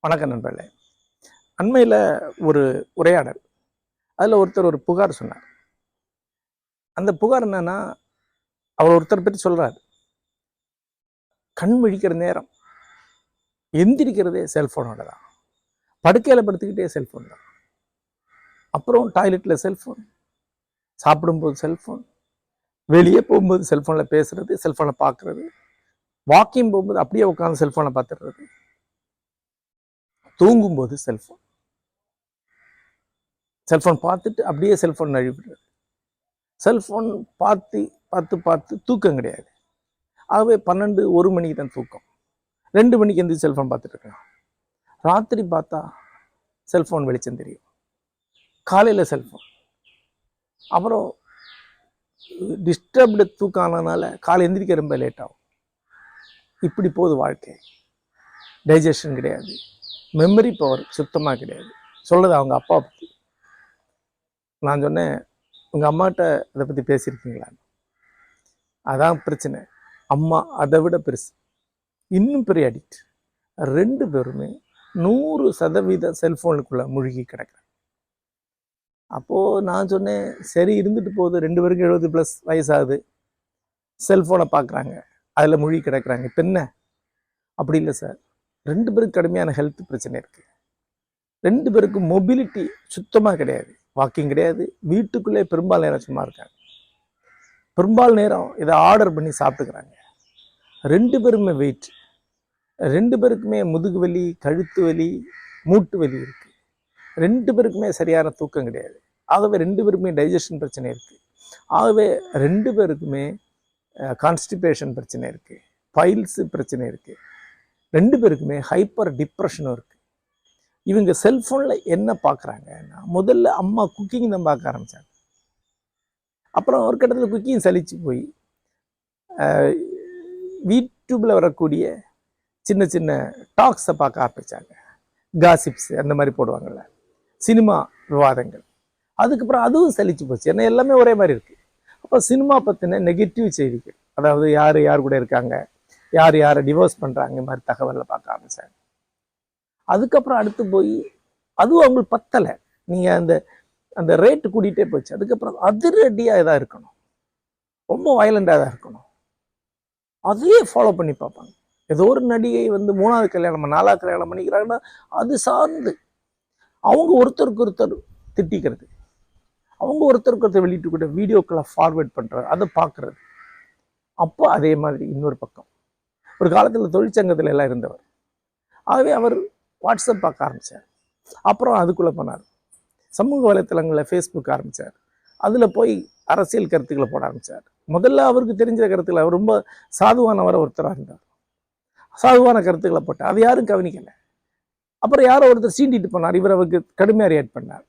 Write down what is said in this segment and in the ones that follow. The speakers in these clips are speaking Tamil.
வணக்கம் நண்பர்களே. அண்மையில் ஒரு உரையாடல், அதில் ஒருத்தர் ஒரு புகார் சொன்னார். அந்த புகார் என்னன்னா, அவர் ஒருத்தர் பற்றி சொல்றாரு, கண் விழிக்கிற நேரம் எந்திரிக்கிறதே செல்ஃபோனோட தான், படுக்கையில் படுத்துக்கிட்டே செல்ஃபோன் தான், அப்புறம் டாய்லெட்டில் செல்ஃபோன், சாப்பிடும்போது செல்ஃபோன், வெளியே போகும்போது செல்ஃபோனில் பேசுறது, செல்ஃபோனை பார்க்குறது, வாக்கிங் போகும்போது அப்படியே உட்காந்து செல்ஃபோனை பார்த்துடுறது, தூங்கும்போது செல்ஃபோன் பார்த்துட்டு அப்படியே செல்ஃபோன் நழுவிடுறது. செல்ஃபோன் பார்த்து பார்த்து பார்த்து தூக்கம் கிடையாது. ஆகவே 12-1 மணிக்கு தான் தூக்கம். 2 மணிக்கு எந்திரிச்சு செல்ஃபோன் பார்த்துட்டு இருக்கலாம். ராத்திரி பார்த்தா செல்ஃபோன் வெளிச்சம் தெரியும், காலையில் செல்ஃபோன், அப்புறம் டிஸ்டர்ப்டு தூக்கம் ஆனதுனால காலை எந்திரிக்க ரொம்ப லேட் ஆகும். இப்படி போகுது வாழ்க்கை. டைஜஷன் கிடையாது, மெமரி பவர் சுத்தமாக கிடையாது. சொல்லுது அவங்க அப்பா பற்றி. நான் சொன்னேன், உங்கள் அம்மாட்ட இதை பற்றி பேசியிருக்கீங்களா? அதான் பிரச்சனை. அம்மா அதை விட பெருசு, இன்னும் பெரிய அடிக்ட். 2 பேருமே 100% செல்ஃபோனுக்குள்ளே முழுகி கிடக்கிறேன். அப்போது நான் சொன்னேன், சரி இருந்துட்டு போகுது, 2 பேருக்கும் 70+ வயசாகுது, செல்ஃபோனை பார்க்குறாங்க, அதில் முழுகி கிடக்கிறாங்க, இப்போ என்ன? அப்படி இல்லை சார், 2 பேருக்கு கடுமையான ஹெல்த் பிரச்சனை இருக்குது. 2 பேருக்கும் மொபிலிட்டி சுத்தமாக கிடையாது, வாக்கிங் கிடையாது, வீட்டுக்குள்ளே பெரும்பாலும் நேரம் சும்மா இருக்காங்க, பெரும்பாலும் நேரம் இதை ஆர்டர் பண்ணி சாப்பிட்டுக்கிறாங்க. 2 பேருமே வெயிட், 2 பேருக்குமே முதுகு வலி, கழுத்து வலி, மூட்டு வலி இருக்குது. 2 பேருக்குமே சரியான தூக்கம் கிடையாது. ஆகவே 2 பேருக்குமே டைஜஷன் பிரச்சனை இருக்குது. ஆகவே 2 பேருக்குமே கான்ஸ்டிபேஷன் பிரச்சனை இருக்குது, பைல்ஸு பிரச்சனை இருக்குது. 2 பேருக்குமே ஹைப்பர் டிப்ரெஷனும் இருக்குது. இவங்க செல்ஃபோனில் என்ன பார்க்குறாங்கன்னா, முதல்ல அம்மா குக்கிங் தான் பார்க்க ஆரம்பித்தாங்க. அப்புறம் ஒரு கட்டத்தில் குக்கிங் சலிச்சு போய் யூடியூப்பில் வரக்கூடிய சின்ன சின்ன டாக்ஸை பார்க்க ஆரம்பித்தாங்க. காசிப்ஸ் அந்த மாதிரி போடுவாங்கள்ல, சினிமா விவாதங்கள். அதுக்கப்புறம் அதுவும் சலிச்சு போச்சு, ஏன்னா எல்லாமே ஒரே மாதிரி இருக்குது. அப்போ சினிமா பற்றின நெகட்டிவ் செய்திகள், அதாவது யார் யார் கூட இருக்காங்க, யார் யாரை டிவோர்ஸ் பண்ணுறாங்க, இந்த மாதிரி தகவலை பார்க்க ஆரம்பித்தாங்க. அதுக்கப்புறம் அடுத்து போய் அதுவும் அவங்களுக்கு பத்தலை, நீங்கள் அந்த அந்த ரேட்டு கூட்டிகிட்டே போச்சு. அதுக்கப்புறம் அதிரடியாக இதாக இருக்கணும், ரொம்ப வயலண்டாக தான் இருக்கணும், அதையே ஃபாலோ பண்ணி பார்ப்பாங்க. ஏதோ ஒரு நடிகை வந்து 3வது கல்யாணம் 4வது கல்யாணம் பண்ணிக்கிறாங்கன்னா அது சார்ந்து அவங்க ஒருத்தருக்கு ஒருத்தர் திட்டிக்கிறது, அவங்க ஒருத்தருக்கு ஒருத்தர் வெளியிட்டு கூட வீடியோக்களை ஃபார்வேர்ட் பண்ணுறது, அதை பார்க்குறது. அப்போ அதே மாதிரி இன்னொரு பக்கம், ஒரு காலத்தில் தொழிற்சங்கத்தில் எல்லாம் இருந்தவர். ஆகவே அவர் வாட்ஸ்அப் பார்க்க ஆரம்பித்தார். அப்புறம் அதுக்குள்ளே போனார், சமூக வலைத்தளங்களில் ஃபேஸ்புக் ஆரம்பித்தார். அதில் போய் அரசியல் கருத்துக்களை போட ஆரம்பித்தார். முதல்ல அவருக்கு தெரிஞ்ச கருத்துக்களை, அவர் ரொம்ப சாதுவானவரை ஒருத்தராக இருந்தார், சாதுவான கருத்துக்களை போட்டார், அது யாரும் கவனிக்கலை. அப்புறம் யாரோ ஒருத்தர் சீண்டிட்டு போனார், இவர் அவருக்கு கடுமையாக ரியாக்ட் பண்ணார்,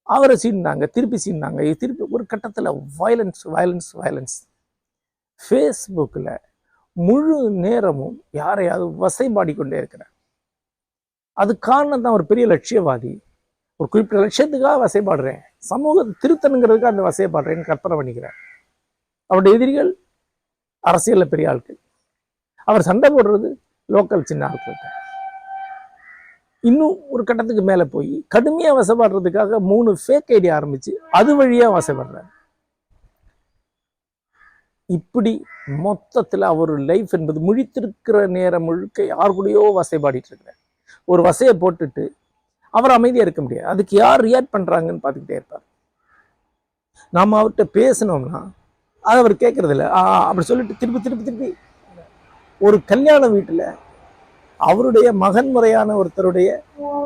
அவரை சீண்டாங்க, திருப்பி சீண்டாங்க, திருப்பி ஒரு கட்டத்தில் வயலன்ஸ் வயலன்ஸ் வயலன்ஸ். ஃபேஸ்புக்கில் முழு நேரமும் யாரையாவது வசைபாடிக்கொண்டே இருக்கிறார். அது காரணம் தான், ஒரு பெரிய லட்சியவாதி, ஒரு குறிப்பிட்ட லட்சியத்துக்காக வசைப்பாடுறேன், சமூகத்தை திருத்தணுங்கிறதுக்காக அந்த வசைப்பாடுறேன்னு கற்பனை பண்ணிக்கிறேன். அவருடைய எதிரிகள் அரசியலில் பெரிய ஆட்கள், அவர் சண்டை போடுறது லோக்கல் சின்ன ஆட்கள்கிட்ட. இன்னும் ஒரு கட்டத்துக்கு மேலே போய் கடுமையாக வசைப்பாடுறதுக்காக 3 ஃபேக் ஐடி ஆரம்பித்து அது வழியாக வசைப்படுறாரு. இப்படி மொத்தத்தில் அவர் லைஃப் என்பது முழித்திருக்கிற நேரம் முழுக்க யார் கூடயோ வசைப்பாடிட்டு இருக்கிறார். ஒரு வசையை போட்டுட்டு அவர் அமைதியாக இருக்க முடியாது, அதுக்கு யார் ரியாக்ட் பண்ணுறாங்கன்னு பார்த்துக்கிட்டே இருப்பார். நாம் அவர்கிட்ட பேசணும்னா அதை அவர் கேட்கறதில்ல, அப்படி சொல்லிட்டு திருப்பி திருப்பி திருப்பி. ஒரு கல்யாண வீட்டில் அவருடைய மகன் முறையான ஒருத்தருடைய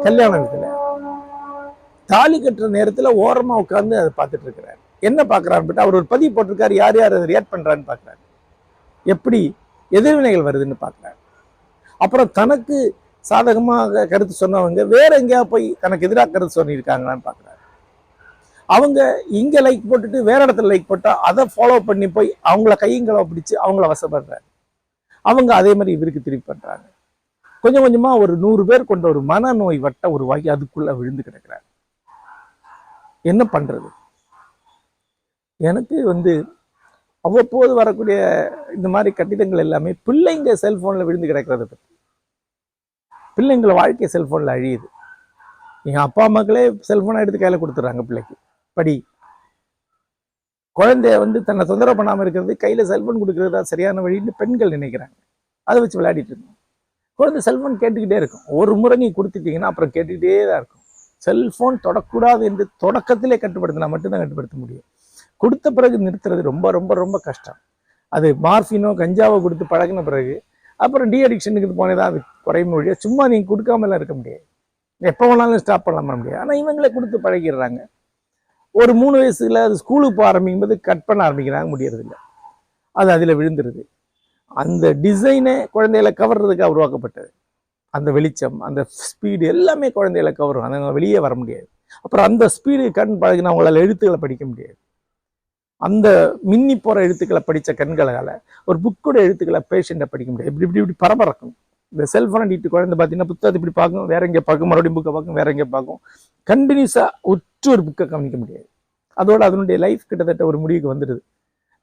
கல்யாண வீட்டில் தாலி கட்டுற நேரத்தில் ஓரமாக உட்காந்து அதை பார்த்துட்டு இருக்கிறார். என்ன பார்க்குறாரு, அவர் ஒரு பதிவு போட்டிருக்காரு, யார் யார் அதை ரியாக்ட் பண்ணுறான்னு பார்க்குறாரு, எப்படி எதிர்வினைகள் வருதுன்னு பார்க்குறாரு. அப்புறம் தனக்கு சாதகமாக கருத்து சொன்னவங்க வேற எங்கேயா போய் தனக்கு எதிராக கருத்து சொல்லியிருக்காங்களான்னு பார்க்குறாரு. அவங்க இங்கே லைக் போட்டுட்டு வேற இடத்துல லைக் போட்டால் அதை ஃபாலோ பண்ணி போய் அவங்கள கையங்களை பிடிச்சி அவங்கள வசப்படுறாரு. அவங்க அதே மாதிரி இவருக்கு திருப்பி பண்ணுறாங்க. கொஞ்சம் கொஞ்சமாக ஒரு 100 பேர் கொண்ட ஒரு மனநோய் வட்ட உருவாகி அதுக்குள்ளே விழுந்து கிடக்கிறார். என்ன பண்ணுறது? எனக்கு அவ்வப்போது வரக்கூடிய இந்த மாதிரி கட்டிடங்கள் எல்லாமே பிள்ளைங்க செல்போன்ல விழுந்து கிடக்கிறத பற்றி. பிள்ளைங்கள வாழ்க்கை செல்போன்ல அழியுது. எங்க அப்பா அம்மாக்களே செல்போனை எடுத்து கையில கொடுத்துட்றாங்க பிள்ளைக்கு, படி. குழந்தைய தன்னை தொந்தரவு பண்ணாமல் இருக்கிறது கையில செல்போன் கொடுக்கறது தான் சரியான வழின்னு பெண்கள் நினைக்கிறாங்க. அதை வச்சு விளையாடிட்டு இருக்கோம். குழந்தை செல்போன் கேட்டுக்கிட்டே இருக்கும். ஒரு முறை நீ கொடுத்துட்டீங்கன்னா அப்புறம் கேட்டுக்கிட்டே தான் இருக்கும். செல்போன் தொடக்கூடாது என்று தொடக்கத்திலே கட்டுப்படுத்தினா மட்டும்தான் கட்டுப்படுத்த முடியும். கொடுத்த பிறகு நிறுத்துறது ரொம்ப ரொம்ப ரொம்ப கஷ்டம். அது மார்ஃபினோ கஞ்சாவோ கொடுத்து பழகின பிறகு அப்புறம் டி அடிக்ஷனுக்கு போனதான் அது குறையும் மொழியா. சும்மா நீங்க கொடுக்காமலாம் இருக்க முடியாது. எப்போ வேணாலும் ஸ்டாப் பண்ண முடியாது. ஆனால் இவங்களே கொடுத்து பழகிடுறாங்க. ஒரு 3 வயசுல அது ஸ்கூலுக்கு போக ஆரம்பிக்கும் போது கட் பண்ண ஆரம்பிக்கிறாங்க, முடியறது இல்லை. அது அதில் விழுந்துருது. அந்த டிசைனே குழந்தைகளை கவர்றதுக்காக உருவாக்கப்பட்டது. அந்த வெளிச்சம், அந்த ஸ்பீடு எல்லாமே குழந்தைகளை கவரும். அந்த வெளியே வர முடியாது. அப்புறம் அந்த ஸ்பீடு கண் பழகினா அவங்களால எழுத்துக்களை படிக்க முடியாது. அந்த மின்னி போற எழுத்துக்களை படித்த கண்களால் ஒரு புக்கோட எழுத்துக்களை பேஷண்ட்டை படிக்க முடியாது. இப்படி இப்படி இப்படி பரபரக்கும். இந்த செல்ஃபோனை நீட்டு குழந்தை பார்த்தீங்கன்னா புத்தகத்தை இப்படி பார்க்கும், வேற எங்கே பார்க்கும், மறுபடியும் புக்கை பார்க்கும், வேற எங்கே பார்க்கும். கண்டினியூஸாக உற்று ஒரு புக்கை கவனிக்க முடியாது. அதோட அதனுடைய லைஃப் கிட்டத்தட்ட ஒரு முடிவுக்கு வந்துடுது.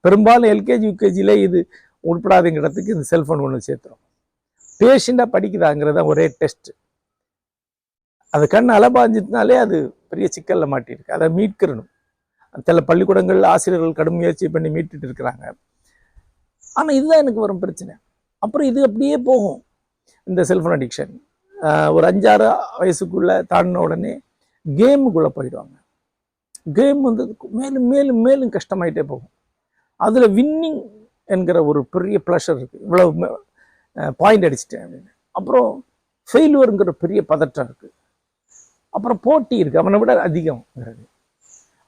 பெரும்பாலும் எல்கேஜி யூகேஜியில இது உட்படாதுங்கிற இடத்துக்கு இந்த செல்ஃபோன் ஒன்று சேர்த்துரும். பேஷண்டாக படிக்குதாங்கிறத ஒரே டெஸ்ட். அது கண் அலபாஞ்சினாலே அது பெரிய சிக்கலில் மாட்டியிருக்கு. அதை மீட்கிறணும். சில பள்ளிக்கூடங்கள் ஆசிரியர்கள் கடும் முயற்சி பண்ணி மீட்டுட்டு இருக்கிறாங்க. ஆனால் இதுதான் எனக்கு வரும் பிரச்சனை. அப்புறம் இது அப்படியே போகும். இந்த செல்ஃபோன் அடிக்ஷன் ஒரு 5-6 வயசுக்குள்ள தாண்டின உடனே கேமுக்குள்ளே போயிடுவாங்க. கேம் மேலும் மேலும் மேலும் கஷ்டமாயிட்டே போகும். அதில் வின்னிங் என்கிற ஒரு பெரிய ப்ளஷர் இருக்குது. இவ்வளவு பாயிண்ட் அடிச்சிட்டேன் அப்படின்னு. அப்புறம் ஃபெயிலுவருங்கிற பெரிய பதட்டம் இருக்குது. அப்புறம் போட்டி இருக்குது, அவனை விட அதிகம்ங்கிறது.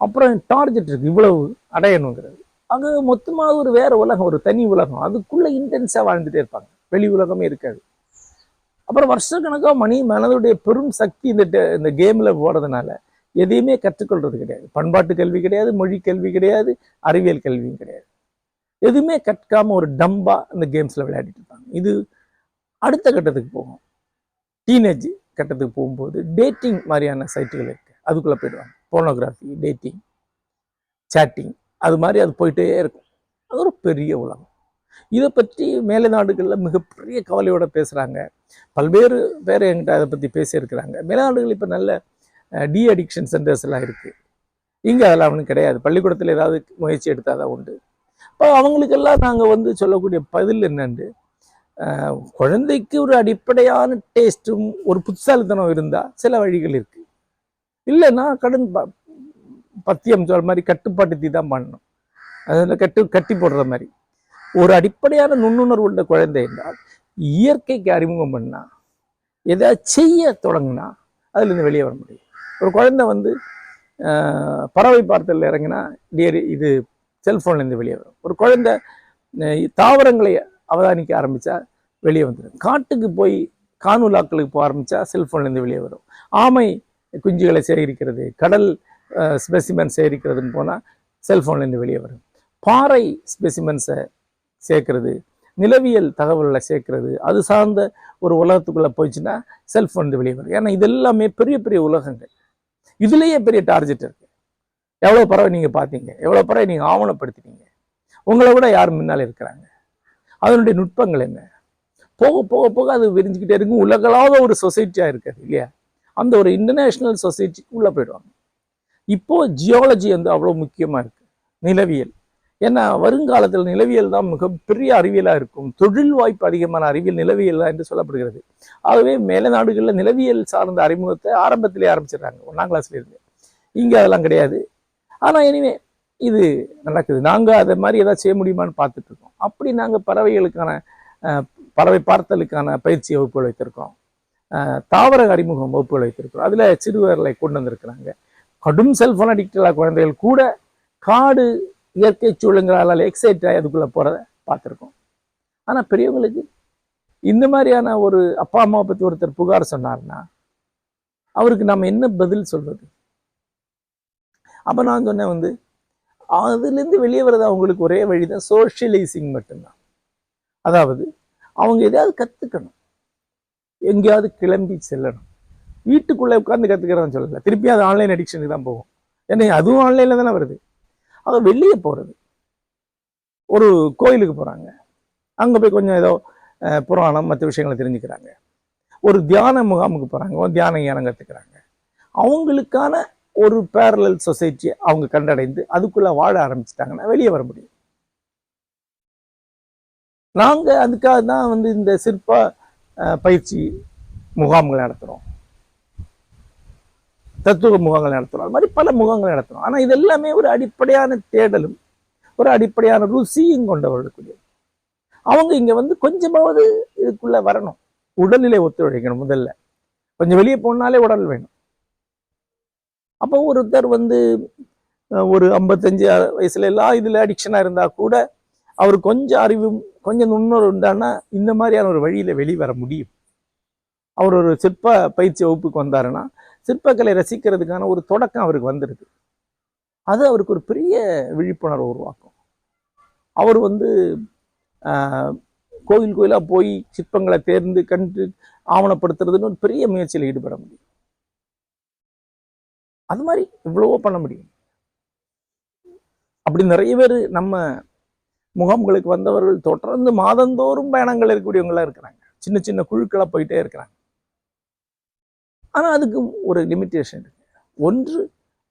அப்புறம் டார்கெட் இருக்குது, இவ்வளவு அடையணுங்கிறது. அங்கே மொத்தமாக ஒரு வேற உலகம், ஒரு தனி உலகம். அதுக்குள்ளே இன்டென்ஸாக வாழ்ந்துட்டே இருப்பாங்க. வெளி உலகமே இருக்காது. அப்புறம் வருஷக்கணக்காக மனதுடைய பெரும் சக்தி இந்த கேமில் போகிறதுனால எதையுமே கற்றுக்கொள்றது கிடையாது. பண்பாட்டு கல்வி கிடையாது, மொழி கல்வி கிடையாது, அறிவியல் கல்வியும் கிடையாது. எதுவுமே கற்காம ஒரு டம்பா இந்த கேம்ஸில் விளையாடிட்டு இருப்பாங்க. இது அடுத்த கட்டத்துக்கு போகும். டீனேஜ் கட்டத்துக்கு போகும்போது டேட்டிங் மாதிரியான சைட்டுகள் இருக்கு, அதுக்குள்ளே போயிடுவாங்க. போனோகிராஃபி, டேட்டிங், சேட்டிங், அது மாதிரி அது போயிட்டே இருக்கும். அது ஒரு பெரிய உலகம். இதை பற்றி மேலை நாடுகளில் மிகப்பெரிய கவலையோட பேசுகிறாங்க. பல்வேறு பேர் என்கிட்ட அதை பற்றி பேசியிருக்கிறாங்க. மேலை நாடுகள் இப்போ நல்ல டி அடிக்ஷன் சென்டர்ஸ் எல்லாம் இருக்குது. இங்கே அதெல்லாம் அவனுக்கு கிடையாது. பள்ளிக்கூடத்தில் ஏதாவது முயற்சி எடுத்தால் தான் உண்டு. இப்போ அவங்களுக்கெல்லாம் நாங்கள் சொல்லக்கூடிய பதில் என்னென்று, குழந்தைக்கு ஒரு அடிப்படையான டேஸ்ட்டும் ஒரு புத்தாலித்தனம் இருந்தால் சில வழிகள் இருக்குது. இல்லைன்னா பத்தியம் சொல்ற மாதிரி கட்டுப்பாட்டுத்தி தான் பண்ணணும். அதில் கட்டி போடுற மாதிரி ஒரு அடிப்படையான நுண்ணுணர்வு உள்ள குழந்தை என்றால் இயற்கைக்கு அறிமுகம் பண்ணா, எதாவது செய்ய தொடங்கினா அதுலேருந்து வெளியே வர முடியும். ஒரு குழந்தை பறவை பார்த்தல் இறங்கினா இது செல்ஃபோன்லேருந்து வெளியே வரும். ஒரு குழந்தை தாவரங்களை அவதானிக்க ஆரம்பித்தா வெளியே வந்துடும். காட்டுக்கு போய் காணொலாக்களுக்கு போக ஆரம்பித்தா செல்ஃபோன்லேருந்து வெளியே வரும். ஆமை குஞ்சுகளை சேகரிக்கிறது, கடல் ஸ்பெசிமென் சேகரிக்கிறதுன்னு போனால் செல்ஃபோன்லேருந்து வெளியே வரும். பாறை ஸ்பெசிமென்ஸை சேர்க்கறது, நிலவியல் தகவல்களை சேர்க்கறது, அது சார்ந்த ஒரு உலகத்துக்குள்ளே போயிடுச்சுன்னா செல்ஃபோன் வெளியே வரும். ஏன்னா இதெல்லாமே பெரிய பெரிய உலகங்கள். இதுலேயே பெரிய டார்கெட் இருக்கு. எவ்வளோ பறவை நீங்கள் பார்த்தீங்க, எவ்வளோ பறவை நீங்கள் ஆவணப்படுத்திட்டீங்க, உங்களை விட யார் முன்னால் இருக்கிறாங்க, அதனுடைய நுட்பங்கள் என்ன, போக போக போக அது விரிஞ்சுக்கிட்டே இருக்கும். உலகளாவ ஒரு சொசைட்டியாக இருக்காது இல்லையா? அந்த ஒரு இன்டர்நேஷ்னல் சொசைட்டிக்கு உள்ளே போயிடுவாங்க. இப்போ ஜியாலஜி அவ்வளோ முக்கியமாக இருக்கு, நிலவியல். ஏன்னா வருங்காலத்தில் நிலவியல் தான் மிகப்பெரிய அறிவியலாக இருக்கும். தொழில் வாய்ப்பு அதிகமான அறிவியல் நிலவியல் தான் என்று சொல்லப்படுகிறது. ஆகவே மேலை நாடுகளில் நிலவியல் சார்ந்த அறிமுகத்தை ஆரம்பத்திலே ஆரம்பிச்சிடுறாங்க, 1ஆம் கிளாஸ்லேருந்து. இங்கே அதெல்லாம் கிடையாது. ஆனால் எனிவே இது நடக்குது. நாங்கள் அதை மாதிரி ஏதாவது செய்ய முடியுமான்னு பார்த்துட்டு இருக்கோம். அப்படி நாங்கள் பறவைகளுக்கான பறவை பார்த்தலுக்கான பயிற்சி வகுப்புகள் வைத்திருக்கோம். தாவர அறிமுகம் வகுப்புகள் வைத்திருக்கிறோம். அதில் சிறுவர்களை கொண்டு வந்திருக்கிறாங்க. கடும் செல்ஃபோன் அடிக்டான குழந்தைகள் கூட காடு இயற்கை சூழல்களால் எக்ஸைட் ஆகி அதுக்குள்ளே போகிறத பார்த்துருக்கோம். ஆனால் பெரியவங்களுக்கு இந்த மாதிரியான ஒரு அப்பா அம்மாவை பற்றி ஒருத்தர் புகார் சொன்னார்னா அவருக்கு நம்ம என்ன பதில் சொல்றது? அப்போ நான் சொன்னேன் அதுலேருந்து வெளியே வர்றது அவங்களுக்கு ஒரே வழிதான் சோஷியலைசிங் மட்டும்தான். அதாவது அவங்க எதையாவது கற்றுக்கணும், எங்கேயாவது கிளம்பி செல்லணும். வீட்டுக்குள்ளே உட்காந்து கற்றுக்கிறதான்னு சொல்லலை, திருப்பி அது ஆன்லைன் அடிக்ஷனுக்கு தான் போகும். ஏன்னா அதுவும் ஆன்லைனில் தானே வருது. அதை வெளியே போகிறது, ஒரு கோயிலுக்கு போகிறாங்க, அங்கே போய் கொஞ்சம் ஏதோ புராணம் மற்ற விஷயங்களை தெரிஞ்சுக்கிறாங்க. ஒரு தியான முகாமுக்கு போகிறாங்க, தியான ஞானம் கற்றுக்கிறாங்க. அவங்களுக்கான ஒரு பேரலல் சொசைட்டியை அவங்க கண்டடைந்து அதுக்குள்ள வாழ ஆரம்பிச்சிட்டாங்கன்னா வெளியே வர முடியும். நாங்கள் அதுக்காக தான் வந்து இந்த சிற்ப பயிற்சி முகாம்கள் நடத்துகிறோம், தத்துவ முகாம்கள் நடத்துகிறோம், அது மாதிரி பல முகாம்கள் நடத்துகிறோம். ஆனால் இது எல்லாமே ஒரு அடிப்படையான தேடலும் ஒரு அடிப்படையான ருசியும் கொண்டவர்களுக்குரியது. அவங்க இங்கே வந்து கொஞ்சமாவது இதுக்குள்ள வரணும், உடல்நிலை ஒத்துழைக்கணும். முதல்ல கொஞ்சம் வெளியே போனாலே உடல் வேணும். அப்போ ஒருத்தர் வந்து ஒரு 55 வயசுல எல்லாம் இதுல அடிக்ஷனா இருந்தா கூட அவர் கொஞ்சம் அறிவும் கொஞ்சம் நுண்ணறிவு இருந்தான்னா இந்த மாதிரியான ஒரு வழியில வெளிவர முடியும். அவர் ஒரு சிற்ப பயிற்சி வகுப்புக்கு வந்தாருன்னா சிற்பக்கலை ரசிக்கிறதுக்கான ஒரு தொடக்கம் அவருக்கு வந்துடுது. அது அவருக்கு ஒரு பெரிய விழிப்புணர்வு உருவாக்கும். அவர் வந்து கோயில் கோயிலாக போய் சிற்பங்களை தேர்ந்து கண்டு ஆவணப்படுத்துறதுன்னு ஒரு பெரிய முயற்சியில் ஈடுபட முடியும். அது மாதிரி இவ்வளவோ பண்ண முடியும். அப்படி நிறைய பேர் நம்ம முகாம்களுக்கு வந்தவர்கள் தொடர்ந்து மாதந்தோறும் பயணங்கள் இருக்கக்கூடியவங்களா இருக்கிறாங்க. சின்ன சின்ன குழுக்களா போயிட்டே இருக்கிறாங்க. ஆனா அதுக்கு ஒரு லிமிட்டேஷன் இருக்கு. ஒன்று,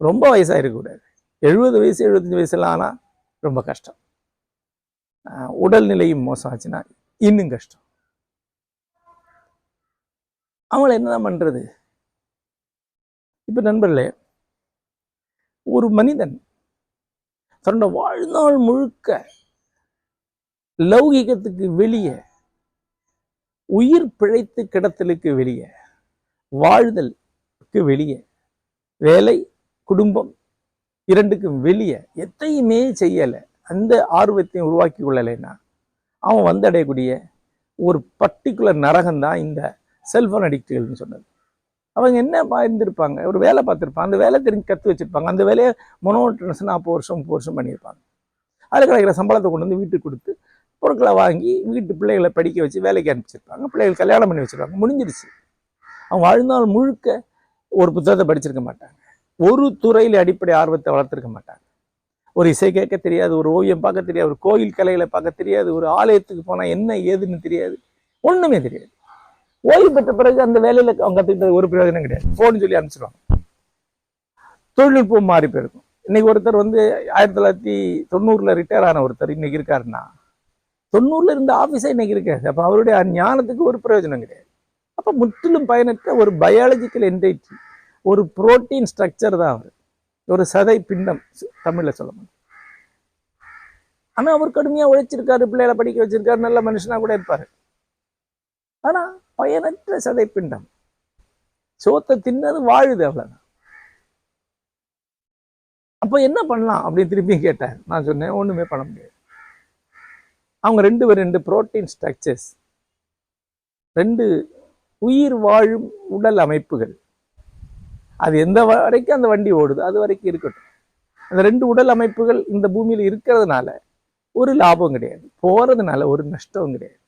ரொம்ப வயசாயிருக்கக்கூடாது. 70 வயசு 75 வயசுலாம் ஆனா ரொம்ப கஷ்டம். உடல்நிலையும் மோசம் ஆச்சுன்னா இன்னும் கஷ்டம். அவங்கள என்னதான் பண்றது? இப்ப நண்பர்களே, ஒரு மனிதன் தன்னோட வாழ்நாள் முழுக்க லௌகிகத்துக்கு வெளியே, உயிர் பிழைத்து கிடத்தலுக்கு வெளியே, வாழ்தலுக்கு வெளியே, வேலை குடும்பம் இரண்டுக்கும் வெளியே எதையுமே செய்யலை, அந்த ஆர்வத்தையும் உருவாக்கி கொள்ளலைன்னா அவன் வந்தடையக்கூடிய ஒரு பர்டிகுலர் நரகம் தான் இந்த செல்போன் அடிக்டுகள்னு சொன்னது. அவங்க என்ன இருந்திருப்பாங்க, ஒரு வேலை பார்த்துருப்பாங்க, அந்த வேலை தெரிஞ்சு கற்று வச்சிருப்பாங்க, அந்த வேலையை மொனோட்டனஸ் 40 வருஷம் 30 வருஷம் பண்ணியிருப்பாங்க. அதில் கிடைக்கிற சம்பளத்தை கொண்டு வந்து வீட்டுக்கு கொடுத்து பொருட்களை வாங்கி வீட்டு பிள்ளைகளை படிக்க வச்சு வேலைக்கு அனுப்பிச்சிருப்பாங்க, பிள்ளைகள் கல்யாணம் பண்ணி வச்சிருப்பாங்க, முடிஞ்சிருச்சு. அவங்க வாழ்நாள் முழுக்க ஒரு புத்தகத்தை படிச்சிருக்க மாட்டாங்க, ஒரு துறையில் அடிப்படை ஆர்வத்தை வளர்த்துருக்க மாட்டாங்க. ஒரு இசை கேட்க தெரியாது, ஒரு ஓவியம் பார்க்க தெரியாது, ஒரு கோயில் கலைகளை பார்க்க தெரியாது, ஒரு ஆலயத்துக்கு போனால் என்ன ஏதுன்னு தெரியாது, ஒன்றுமே தெரியாது. ஓய்வு பெற்ற பிறகு அந்த வேலையில் அவங்க கற்றுக்கிட்டது ஒரு பிரயோஜனம் கிடையாது. ஃபோன் சொல்லி அனுப்பிச்சிடுவாங்க. தொழில்நுட்பம் மாறி போயிருக்கும். இன்னைக்கு ஒருத்தர் வந்து 1990 ரிட்டையர் ஆன ஒருத்தர் இன்னைக்கு இருக்காருன்னா 90 இருந்த ஆஃபீஸே இன்னைக்கு இருக்காது. அப்போ அவருடைய ஞானத்துக்கு ஒரு பிரயோஜனம் கிடையாது. அப்போ முற்றிலும் பயனற்ற ஒரு பயாலஜிக்கல் என்டைட்டி, ஒரு புரோட்டீன் ஸ்ட்ரக்சர் தான் அவர், ஒரு சதை பிண்டம் தமிழ்ல சொல்லணும். ஆனா அவர் கடுமையா உழைச்சிருக்காரு, பிள்ளைகளை படிக்க வச்சிருக்காரு, நல்ல மனுஷனா கூட இருப்பாரு. ஆனா பயனற்ற சதை பிண்டம், சோத்தை தின்னது வாழுது, அவ்வளவுதான். அப்ப என்ன பண்ணலாம் அப்படின்னு திருப்பி கேட்டார். நான் சொன்னேன், ஒண்ணுமே பண்ண முடியாது. அவங்க ரெண்டு புரோட்டீன் ஸ்ட்ரக்சர்ஸ், 2 உயிர் வாழும் உடல் அமைப்புகள். அது எந்த வரைக்கும் அந்த வண்டி ஓடுது அது வரைக்கும் இருக்கட்டும். அந்த 2 உடல் அமைப்புகள் இந்த பூமியில இருக்கிறதுனால ஒரு லாபம் கிடையாது, போறதுனால ஒரு நஷ்டம் கிடையாது.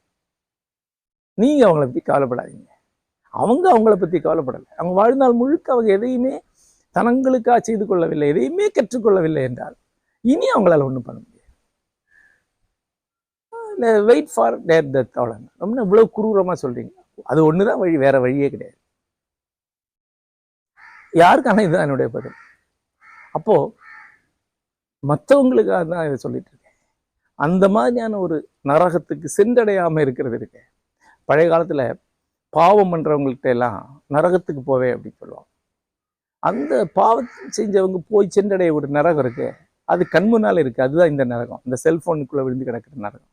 நீங்க அவங்கள பத்தி கவலைப்படாதீங்க, அவங்க அவங்கள பத்தி கவலைப்படலை. அவங்க வாழ்நாள் முழுக்க அவங்க எதையுமே தனங்களுக்காக செய்து கொள்ளவில்லை, எதையுமே கற்றுக்கொள்ளவில்லை என்றால் இனி அவங்களால ஒன்றும் பண்ண முடியாது. வெயிட் ஃபார் தேர் டெத், அவ்வளோங்க. ரொம்ப இவ்வளவு குரூரமா சொல்றீங்க, அது ஒண்ணுதான் வழி, வேற வழியே கிடையாது யாருக்கான. இதுதான் என்னுடைய பதில். அப்போ மற்றவங்களுக்காக தான் இதை சொல்லிட்டு இருக்கேன். அந்த மாதிரியான ஒரு நரகத்துக்கு சென்றடையாம இருக்கிறது இருக்கு. பழைய காலத்துல பாவம் பண்றவங்கள்ட்ட எல்லாம் நரகத்துக்கு போவே அப்படின்னு சொல்லுவாங்க. அந்த பாவம் செஞ்சவங்க போய் சென்றடைய ஒரு நரகம் இருக்கு, அது கண்முன்னால இருக்கு. அதுதான் இந்த நரகம், இந்த செல்போனுக்குள்ள விழுந்து கிடக்கிற நரகம்.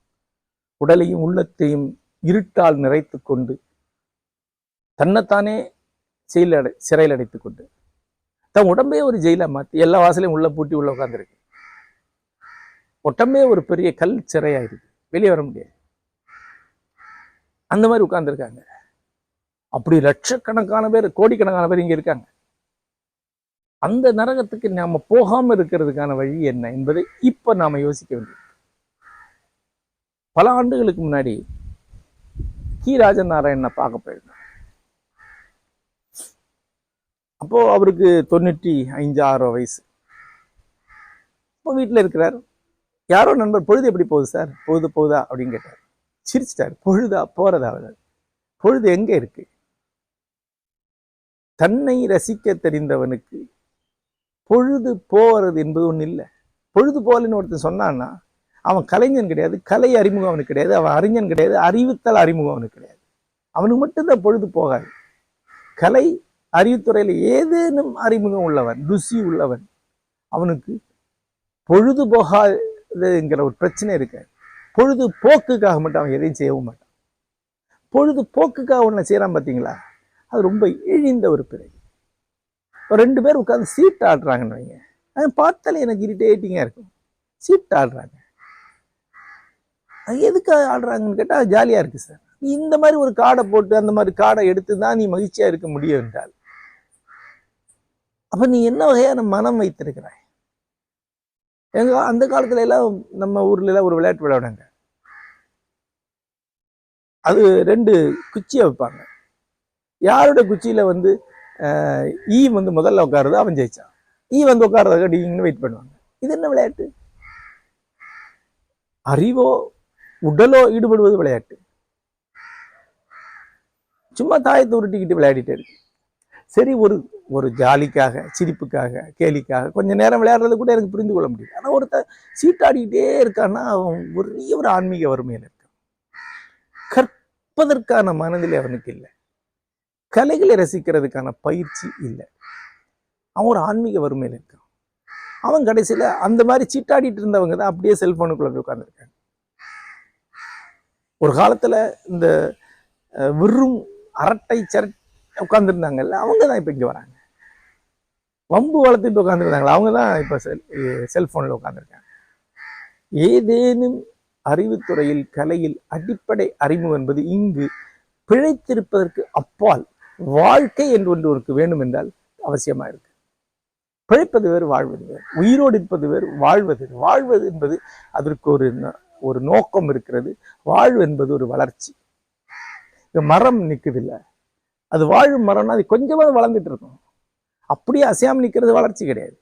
உடலையும் உள்ளத்தையும் இருட்டால் நிறைத்து கொண்டு தன்னைத்தானே சிறையில் அடைத்து கொண்டு தன் உடம்பே ஒரு ஜெயிலா மாத்தி எல்லா வாசலையும் உள்ள பூட்டி உள்ள உட்காந்துருக்கு. உடம்பே ஒரு பெரிய கல் சிறையாயிருக்கு, வெளியே வர முடியாது. அந்த மாதிரி உட்கார்ந்துருக்காங்க. அப்படி லட்சக்கணக்கான பேர், கோடிக்கணக்கான பேர் இங்க இருக்காங்க. அந்த நரகத்துக்கு நாம போகாம இருக்கிறதுக்கான வழி என்ன என்பதை இப்ப நாம யோசிக்க வேண்டியது. பல ஆண்டுகளுக்கு முன்னாடி கி ராஜன் நாராயணனை பார்க்க போயிருந்தேன். அப்போ அவருக்கு 95-96 வயசு. இப்போ வீட்டில் இருக்கிறார், யாரோ நண்பர் பொழுது எப்படி போகுது சார், பொழுது போகுதா அப்படின்னு கேட்டார். சிரிச்சிட்டார். பொழுதா போறதா? பொழுது எங்க இருக்கு? தன்னை ரசிக்க தெரிந்தவனுக்கு பொழுது போறது என்பது ஒண்ணு இல்லை. பொழுது போகலன்னு ஒருத்தன் சொன்னான்னா அவன் கலைஞன் கிடையாது, கலை அறிமுகம் அவனுக்கு கிடையாது, அவன் அறிஞன் கிடையாது, அறிவுத்தல் அறிமுகம் அவனுக்கு கிடையாது. அவனுக்கு மட்டும்தான் பொழுது போகாது. கலை அறிவுத்துறையில ஏதேனும் அறிமுகம் உள்ளவன், ருசி உள்ளவன், அவனுக்கு பொழுது போகாதுங்கிற ஒரு பிரச்சனை இருக்காது. பொழுது போக்குக்காக மட்டும் அவன் எதையும் செய்யவும் மாட்டான். பொழுது போக்குக்காக ஒன்றை செய்யறான் பார்த்தீங்களா, அது ரொம்ப இழிந்த ஒரு பிறகு. ரெண்டு பேர் உட்காந்து சீட் ஆடுறாங்கன்னு வைங்க, அது பார்த்தாலே எனக்கு இரிட்டேட்டிங்கா இருக்கும். சீட் ஆடுறாங்க, எதுக்கு ஆடுறாங்கன்னு கேட்டா ஜாலியா இருக்கு சார். இந்த மாதிரி ஒரு காடை போட்டு அந்த மாதிரி காடை எடுத்து தான் நீ மகிழ்ச்சியா இருக்க முடியும் என்றால், அப்ப நீ என்ன வகையான மனம் வைத்திருக்கிறாய்? எங்க அந்த காலத்துல எல்லாம் நம்ம ஊர்ல எல்லாம் ஒரு விளையாட்டு விளையாடுவாங்க. அது 2 குச்சியை வைப்பாங்க. யாரோட குச்சியில வந்து ஈ வந்து முதல்ல உட்காருது அவன் ஜெயிச்சான். ஈ வந்து உட்கார்றதுக்கு நீங்கன்னு வெயிட் பண்ணுவாங்க. இது என்ன விளையாட்டு? அறிவோ உடலோ ஈடுபடுவது விளையாட்டு. சும்மா தாயத்தை உருட்டிக்கிட்டு விளையாடிட்டே இருக்கு. சரி, ஒரு ஜாலிக்காக, சிரிப்புக்காக, கேலிக்காக கொஞ்ச நேரம் விளையாடுறது கூட எனக்கு புரிந்து கொள்ள முடியும். ஆனா ஒருத்தர் சீட்டாடிக்கிட்டே இருக்கான்னா அவன் ஒரு ஆன்மீக வறுமையில் இருக்கான். கற்பதற்கான மனதில் அவனுக்கு இல்லை, கலைகளை ரசிக்கிறதுக்கான பயிற்சி இல்லை, அவன் ஒரு ஆன்மீக வறுமையில் இருக்கான். அவன் கடைசியில அந்த மாதிரி சீட்டாடிட்டு இருந்தவங்க தான் அப்படியே செல்போனுக்குள்ள போய் உட்கார்ந்துருக்காங்க. ஒரு காலத்துல இந்த வெறும் அரட்டை சரட்டை உட்கார்ந்துருந்தாங்கல்ல, அவங்க தான் இப்ப இங்க வராங்க. வம்பு வளர்த்துட்டு உட்காந்துருந்தாங்களா, அவங்க தான் இப்ப செல்போன்ல உட்காந்துருக்காங்க. ஏதேனும் அறிவுத்துறையில், கலையில் அடிப்படை அறிமுகம் என்பது இங்கு பிழைத்திருப்பதற்கு அப்பால் வாழ்க்கை என்று ஒன்று வேண்டும் என்றால் அவசியமா இருக்கு. பிழைப்பது வேறு, வாழ்வது வேறு. உயிரோடு இருப்பது வேறு, வாழ்வது. வாழ்வது என்பது அதற்கு ஒரு நோக்கம் இருக்கிறது. வாழ்வு என்பது ஒரு வளர்ச்சி. மரம் நிற்குது இல்லை, அது வாழும் மரம்னா அது கொஞ்சமாக வளர்ந்துட்டு இருக்கும். அப்படியே அசையாம நிற்கிறது வளர்ச்சி கிடையாது.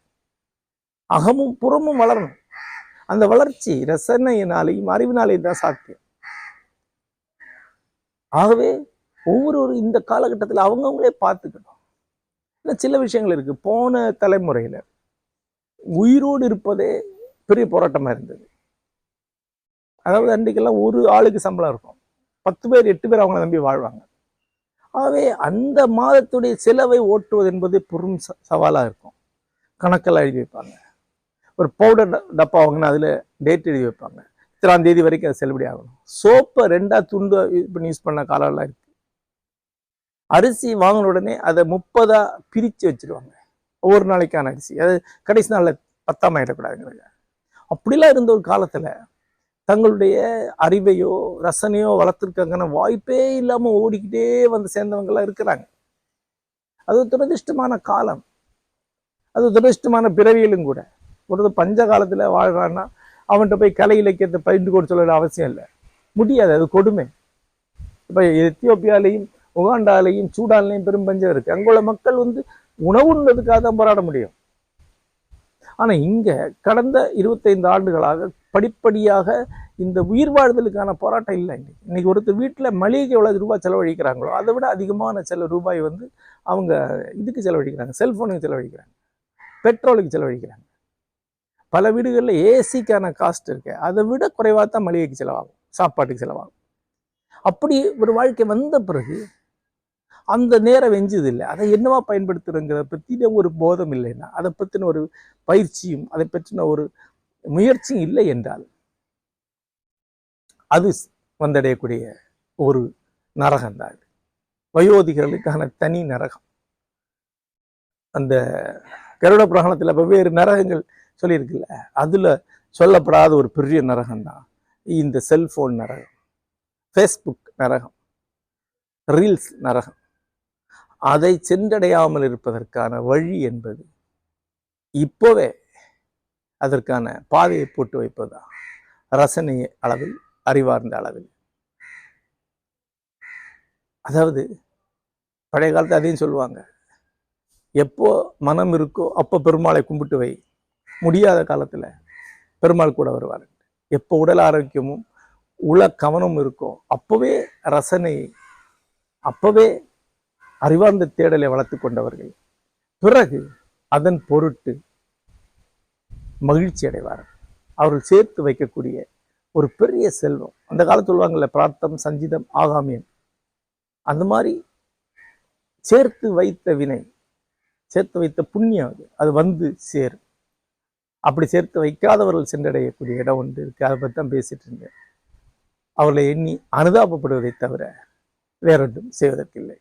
அகமும் புறமும் வளரணும். அந்த வளர்ச்சி ரசனையினாலையும் அறிவினாலையும் தான் சாத்தியம். ஆகவே ஒவ்வொரு இந்த காலகட்டத்தில் அவங்கவுங்களே பார்த்துக்கணும். சில விஷயங்கள் இருக்கு. போன தலைமுறையில உயிரோடு இருப்பதே பெரிய போராட்டமா இருந்தது. அதாவது அன்றைக்கெல்லாம் ஒரு ஆளுக்கு சம்பளம் இருக்கும், 10 பேர் 8 பேர் அவங்கள நம்பி வாழ்வாங்க. ஆகவே அந்த மாதத்துடைய செலவை ஓட்டுவது என்பது பெரும் சவாலா இருக்கும். கணக்கெல்லாம் எழுதி வைப்பாங்க. ஒரு பவுடர் டப்பா வாங்கினா அதுல டேட் எழுதி வைப்பாங்க, இத்தனாம் தேதி வரைக்கும் அது செல்லுபடி ஆகணும். சோப்பை 2 துண்டு பண்ணி யூஸ் பண்ண காலம்லாம் இருக்கு. அரிசி வாங்கின உடனே அதை 30 பிரிச்சு வச்சிருவாங்க, ஒவ்வொரு நாளைக்கான அரிசி. அது கடைசி நாள்ல 10ஆம் ஆயிடக்கூடாதுங்கிறாங்க. அப்படிலாம் இருந்த ஒரு காலத்துல தங்களுடைய அறிவையோ ரசனையோ வளர்த்துருக்காங்கன்னா வாய்ப்பே இல்லாம ஓடிக்கிட்டே வந்து சேர்ந்தவங்க எல்லாம் இருக்கிறாங்க. அது துரதிருஷ்டமான காலம், அது துரதிருஷ்டமான பிறவியலும் கூட. ஒரு பஞ்ச காலத்துல வாழ்றான்னா அவன்கிட்ட போய் கலை இலக்கியத்தை பயின்று கொடுக்க சொல்ல அவசியம் இல்லை, முடியாது, அது கொடுமை. இப்ப எத்தியோப்பியாலையும் உகாண்டாலையும் சூடான்லையும் பெரும் பஞ்சம் இருக்கு. அங்குள்ள மக்கள் வந்து உணவுன்றதுக்காக தான் போராட முடியும். ஆனா இங்க கடந்த 25 ஆண்டுகளாக படிப்படியாக இந்த உயிர் வாழ்தலுக்கான போராட்டம் இல்லை. இன்னைக்கு ஒருத்தர் வீட்டுல மளிகைக்கு எவ்வளவு ரூபாய் செலவழிக்கிறாங்களோ அதை விட அதிகமான சில ரூபாய் வந்து அவங்க இதுக்கு செலவழிக்கிறாங்க, செல்போனுக்கு செலவழிக்கிறாங்க, பெட்ரோலுக்கு செலவழிக்கிறாங்க. பல வீடுகளில் ஏசிக்கான காஸ்ட் இருக்கு, அதை விட குறைவாக தான் மளிகைக்கு செலவாகும், சாப்பாட்டுக்கு செலவாகும். அப்படி ஒரு வாழ்க்கை வந்த பிறகு அந்த நேரம் வெஞ்சது இல்லை. அதை என்னவா பயன்படுத்துறங்கிறத பற்றின ஒரு போதம் இல்லைன்னா, அதை பற்றின ஒரு பயிற்சியும் அதை பற்றின ஒரு முயற்சியும் இல்லை என்றால் அது வந்தடையக்கூடிய ஒரு நரகம் தான். வயோதிகளுக்கான தனி நரகம். அந்த கருட புராணத்துல வெவ்வேறு நரகங்கள் சொல்லியிருக்குல்ல, அதுல சொல்லப்படாத ஒரு பெரிய நரகம் தான் இந்த செல்போன் நரகம், ஃபேஸ்புக் நரகம், ரீல்ஸ் நரகம். அதை சென்றடையாமல் இருப்பதற்கான வழி என்பது இப்போவே அதற்கான பாதையை போட்டு வைப்பதுதான். ரசனை அளவில், அறிவார்ந்த அளவில். அதாவது பழைய காலத்து அதையும் சொல்லுவாங்க, எப்போ மனம் இருக்கோ அப்போ பெருமாளை கும்பிட்டு வை, முடியாத காலத்துல பெருமாள் கூட வருவார். எப்போ உடல் ஆரோக்கியமும் உள கவனம் இருக்கும், அப்பவே ரசனை, அப்பவே அறிவார்ந்த தேடலை வளர்த்து கொண்டவர்கள் பிறகு அதன் பொருட்டு மகிழ்ச்சி அடைவார்கள். அவர்கள் சேர்த்து வைக்கக்கூடிய ஒரு பெரிய செல்வம். அந்த காலத்து சொல்லுவாங்கல்ல, பிரார்த்தம் சஞ்சிதம் ஆகாமியம். அந்த மாதிரி சேர்த்து வைத்த வினை, சேர்த்து வைத்த புண்ணியம் அது வந்து சேரும். அப்படி சேர்த்து வைக்காதவர்கள் சென்றடையக்கூடிய இடம் ஒன்று இருக்கு. அதை பற்றி தான் பேசிட்டு இருந்தேன். அவர்களை எண்ணி அனுதாபப்படுவதை தவிர வேறொன்றும் செய்வதற்கில்லை.